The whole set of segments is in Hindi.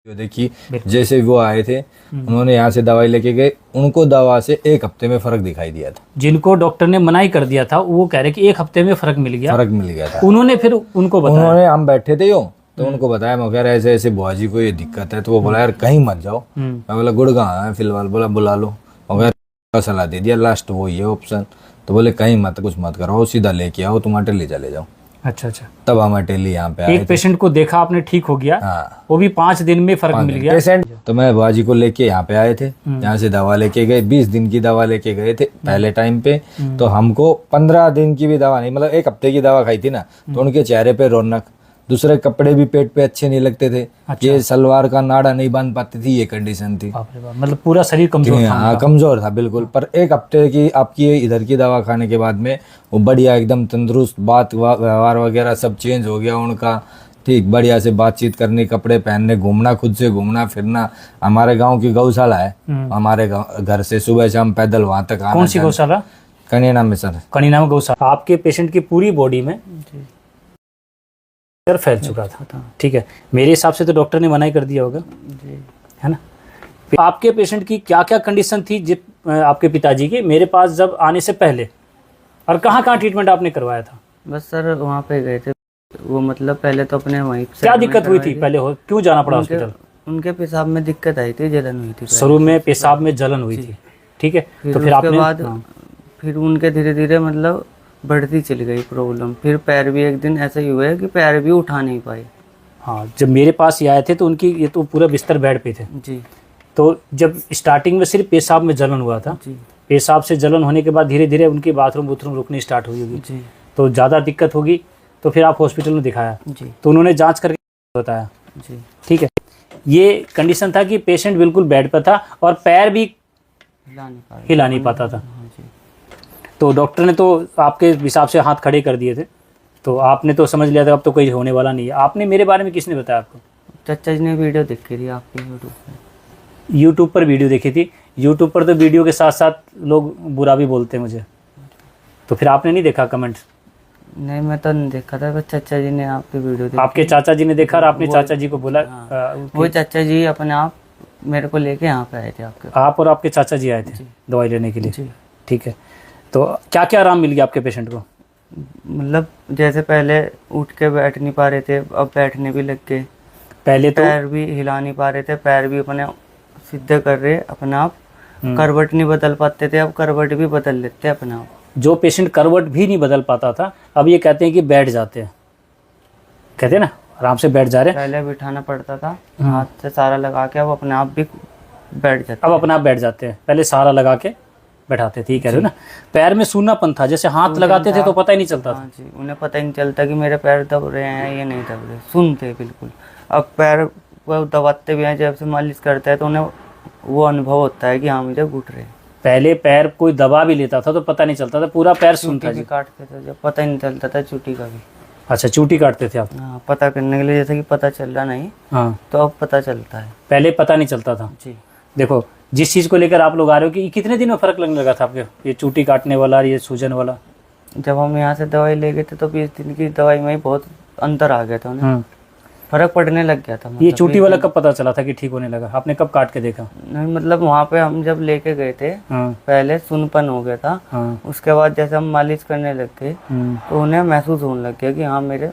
जो देखिए जैसे वो आए थे उन्होंने यहाँ से दवाई लेके गए, उनको दवा से 1 हफ्ते में फर्क दिखाई दिया था। जिनको डॉक्टर ने मना ही कर दिया था वो कह रहे कि 1 हफ्ते में फर्क मिल गया था। उन्होंने फिर उनको बताया, उन्होंने हम बैठे थे तो उनको बताया, मैं कह रहा ऐसे ऐसे बुआ जी को ये दिक्कत है। तो वो बोला यार कहीं मत जाओ। मैं बोला गुड़गांव है फिलहाल, बोला बुला लो। और सलाह दे दिया लास्ट वो ये ऑप्शन। तो बोले कहीं मत कुछ मत करो, सीधा लेके आओ, तुम अटेली चले जाओ। अच्छा। तब हम अटेली यहाँ पे आए। एक पेशेंट को देखा आपने, ठीक हो गया। हाँ, वो भी 5 दिन में फर्क मिल गया पेशेंट। तो मैं बुआ जी को लेके यहाँ पे आए थे, यहाँ से दवा लेके गए, 20 दिन की दवा लेके गए थे पहले टाइम पे। तो हमको 15 दिन की भी दवा नहीं, मतलब 1 हफ्ते की दवा खाई थी ना, तो उनके चेहरे पे रौनक, दूसरे कपड़े भी पेट पे अच्छे नहीं लगते थे। अच्छा। ये सलवार का नाड़ा नहीं बांध पाती थी, ये कंडीशन थी। बाप रे बाप, मतलब पूरा शरीर कमजोर था। हाँ कमजोर था बिल्कुल। पर 1 हफ्ते की आपकी इधर की दवा खाने के बाद में वो बढ़िया एकदम तंदुरुस्त, बात व्यवहार वगैरह सब चेंज हो गया उनका। ठीक बढ़िया से बातचीत करनी, कपड़े पहनने, घूमना, खुद से घूमना फिरना। हमारे गांव की गौशाला है, हमारे घर से सुबह शाम पैदल वहां तक आना। कौन सी गौशाला? कनीना में सर, कनीना में गौशाला। आपके पेशेंट की पूरी बॉडी में फैल चुका था। ठीक है, मेरे हिसाब से तो डॉक्टर ने मना ही कर दिया होगा, है ना। आपके पेशेंट की क्या क्या कंडीशन थी आपके पिताजी की मेरे पास जब आने से पहले, और कहाँ कहाँ ट्रीटमेंट आपने करवाया था? बस सर वहाँ पे गए थे वो, मतलब पहले तो अपने वहीं क्या दिक्कत हुई थी पहले? क्यों जाना पड़ा हॉस्पिटल? उनके पेशाब में दिक्कत आई थी, जलन हुई थी शुरू में पेशाब में जलन हुई थी। ठीक है, तो फिर आपने बाद फिर उनके धीरे धीरे मतलब बढ़ती चली गई प्रॉब्लम। फिर पैर भी एक दिन ऐसा ही हुआ है कि पैर भी उठा नहीं पाए। हाँ, जब मेरे पास ये आए थे तो उनकी ये तो पूरा बिस्तर बेड पे थे जी। तो जब स्टार्टिंग में सिर्फ पेशाब में जलन हुआ था जी। पेशाब से जलन होने के बाद धीरे धीरे उनकी बाथरूम रुकनी स्टार्ट हुई होगी जी। तो ज़्यादा दिक्कत होगी। तो फिर आप हॉस्पिटल में दिखाया जी। तो उन्होंने जांच करके बताया। जी। ठीक है, ये कंडीशन था कि पेशेंट बिल्कुल बेड पर था और पैर भी हिला नहीं पाता था। तो डॉक्टर ने तो आपके हिसाब से हाथ खड़े कर दिए थे, तो आपने तो समझ लिया था अब तो कोई होने वाला नहीं है। आपने मेरे बारे में किसने बताया आपको? चाचा जी ने वीडियो देखी थी आपकी यूट्यूब पर वीडियो देखी थी। यूट्यूब पर तो वीडियो के साथ साथ लोग बुरा भी बोलते हैं मुझे, तो फिर आपने नहीं देखा कमेंट? नहीं, मैं तो नहीं देखा था, बस चाचा जी ने आपकी वीडियो देखी। आपके चाचा जी ने देखा और आपने चाचा जी को बोला? वो चाचा जी अपने आप मेरे को लेके यहाँ पे आए थे आपके। आप और आपके चाचा जी आए थे दवाई लेने के लिए? ठीक है, तो क्या क्या आराम मिल गया आपके पेशेंट को? मतलब जैसे पहले उठ के बैठ नहीं पा रहे थे, अब बैठने भी लग गए। पहले तो पैर भी हिला नहीं पा रहे थे, पैर भी अपने सीधे कर रहे अपने आप। करवट नहीं बदल पाते थे, अब करवट भी बदल लेते अपने आप। जो पेशेंट करवट भी नहीं बदल पाता था अब ये कहते हैं कि बैठ जाते हैं, कहते हैं ना आराम से बैठ जा रहे हैं। पहले बिठाना पड़ता था, हाथ से सहारा लगा के, अब अपने आप भी बैठ जाते। अब अपने आप बैठ जाते हैं, पहले सहारा लगा के बैठाते थे, कह रहे हो ना। पैर में सूनापन था, जैसे हाथ लगाते थे तो पता ही नहीं चलता था। जी, उन्हें पता ही नहीं चलता कि मेरे पैर दब रहे हैं या नहीं दब रहे, सुनते बिल्कुल। अब पैर वो दबाते भी हैं, जब से मालिश करते हैं तो उन्हें वो अनुभव होता है कि हाँ मुझे घुट रहे। पहले पैर कोई दबा भी लेता था तो पता नहीं चलता था, पूरा पैर सुनता भी काटते थे जब पता ही नहीं चलता था, चूटी का भी। अच्छा, चूटी काटते थे आप? हाँ, पता करने के लिए, जैसे कि पता चल रहा नहीं। हाँ, तो अब पता चलता है, पहले पता नहीं चलता था। जी। देखो जिस चीज़ को लेकर आप लोग आ रहे हो कि कितने दिन में फर्क लगने लगा था आपके, ये चूटी काटने वाला, ये सूजन वाला? जब हम यहाँ से दवाई ले गए थे तो 20 दिन की दवाई में ही बहुत अंतर आ गया था उन्हें, फर्क पड़ने लग गया था। ये चूटी वाला कब पता चला था कि ठीक होने लगा? आपने कब काट के देखा? नहीं, मतलब वहाँ पे हम जब लेके गए थे पहले सुनपन हो गया था। उसके बाद जैसे हम मालिश करने लग गए तो उन्हें महसूस होने लग गया कि हाँ मेरे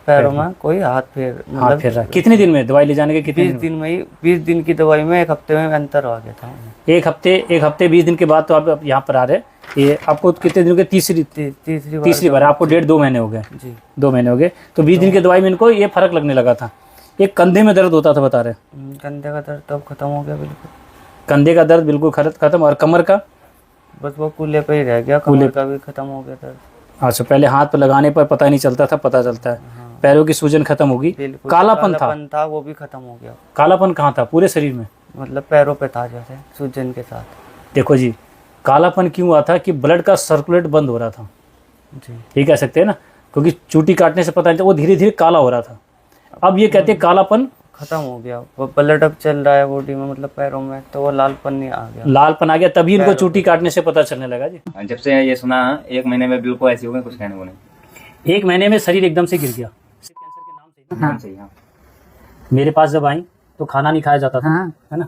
पैरों में कोई हाथ फेर रहा। कितने दिन में दवाई ले जाने के? कितने 20 दिन में ही, 20 दिन की दवाई में 1 हफ्ते में अंतर आ गया था। एक हफ्ते 20 दिन के बाद तो आप यहाँ पर आ रहे। ये आपको कितने दिन के? तीसरी बार आपको 1.5-2 महीने हो गए जी। 2 महीने हो गए। तो 20 दिन की दवाई में इनको ये फर्क लगने लगा था। एक कंधे में दर्द होता था बता रहे? कंधे का दर्द तो खत्म हो गया बिल्कुल। कंधे का दर्द बिल्कुल खत्म। और कमर का? बस वो कूल्हे पे ही रह गया, कमर का भी खत्म हो गया दर्द। अच्छा, पहले हाथ पर लगाने पर पता नहीं चलता था, पता चलता है। पैरों की सूजन खत्म होगी। कालापन था वो भी खत्म हो गया। कालापन कहाँ था? पूरे शरीर में? मतलब पैरों पे था जैसे सूजन के साथ। देखो जी, कालापन क्यों हुआ था कि ब्लड का सर्कुलेट बंद हो रहा था जी, ये कह सकते हैं ना, क्योंकि चूटी काटने से पता नहीं था, वो धीरे धीरे काला हो रहा था। अब ये कहते हैं कालापन खत्म हो गया, वो ब्लड अब चल रहा है बॉडी में, मतलब पैरों में, तो वो लालपन नहीं आ गया। लालपन आ गया, तभी इनको चूटी काटने से पता चलने लगा जी। जब से ये सुना 1 महीने में बिल्कुल ऐसे हो गए, कुछ कहने को नहीं। 1 महीने में शरीर एकदम से गिर गया। नाम से ही। हाँ। मेरे पास जब आई तो खाना नहीं खाया जाता था, हाँ। है ना।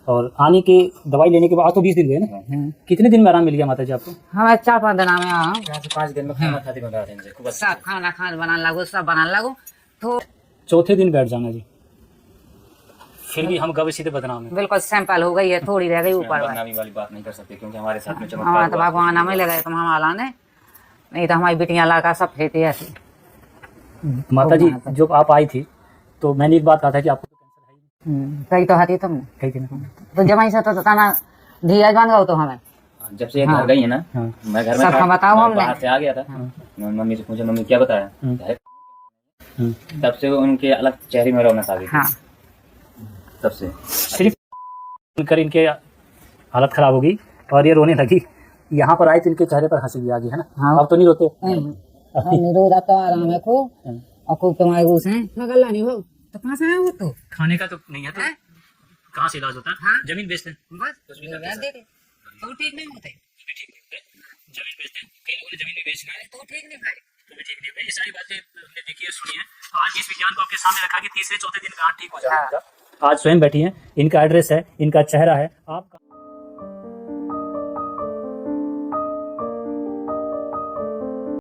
और आने के दवाई लेने के बाद आज तो 20 दिन हुए ना, कितने दिन में आराम मिल गया माता जी आपको? हमें 4-5 दिन में आ 5 दिन में खाना खाते बता रहे हैं खूब अच्छा। सब खाना बनाने लगो, सब बनाने लगो तो चौथे दिन बैठ जाना जी, फिर भी हम गवे सीधे बदनाम है। बिल्कुल सैंपल हो गई है, थोड़ी रह गई ऊपर। बदनामी वाली बात नहीं कर सकते क्योंकि हमारे साथ में हमारा चमत्कार तो हुआ। भगवान हमें लगा तुम हमारा ने, नहीं तो हमारी बेटियां लड़का सब थे ऐसे। माता जी जब आप आई थी तो मैंने एक बात कहा था कि आपको तो कैंसर है ही कही तो हाथी तुम, नहीं, कही थी ना। तो जमाई से तो ताना धीरज बन गए तो हमें। जब से ये घर गई है ना, हाँ। मैं घर में सबका था, बताओ मैं हमने। बाहर से आ गया था, मैं मम्मी से पूछा मम्मी क्या बताया, है? तब से उनके अलग चेहरे में रौनक आ गई थी। हाँ तब से सिर्फ सुनकर इनके हालत खराब हो गई और ये रोने लगी। यहाँ पर आए तो इनके चेहरे पर हंसी भी आ गई, है ना। हाँ। अब तो नहीं रोते? निरोध तो आराम है खूब, और खूब तुम्हारे घूस हैं मगल्ला नहीं हो तो कहाँ से आया वो तो खाने का तो नहीं है तो कहाँ से इलाज होता है? हाँ। जमीन बेचते हैं, बस तो ठीक नहीं होते, जमीन बेचते हैं, कई लोगों ने जमीन भी बेचना है तो ठीक नहीं भाई। तो भी ठीक नहीं हुआ। ये सारी बातें हमने देखी है, सुनी है। आज इस विज्ञान को आपके सामने रखा कि तीसरे चौथे दिन गांठ ठीक हो जाएगा। आज स्वयं बैठी हैं, इनका एड्रेस है, इनका चेहरा है, आपका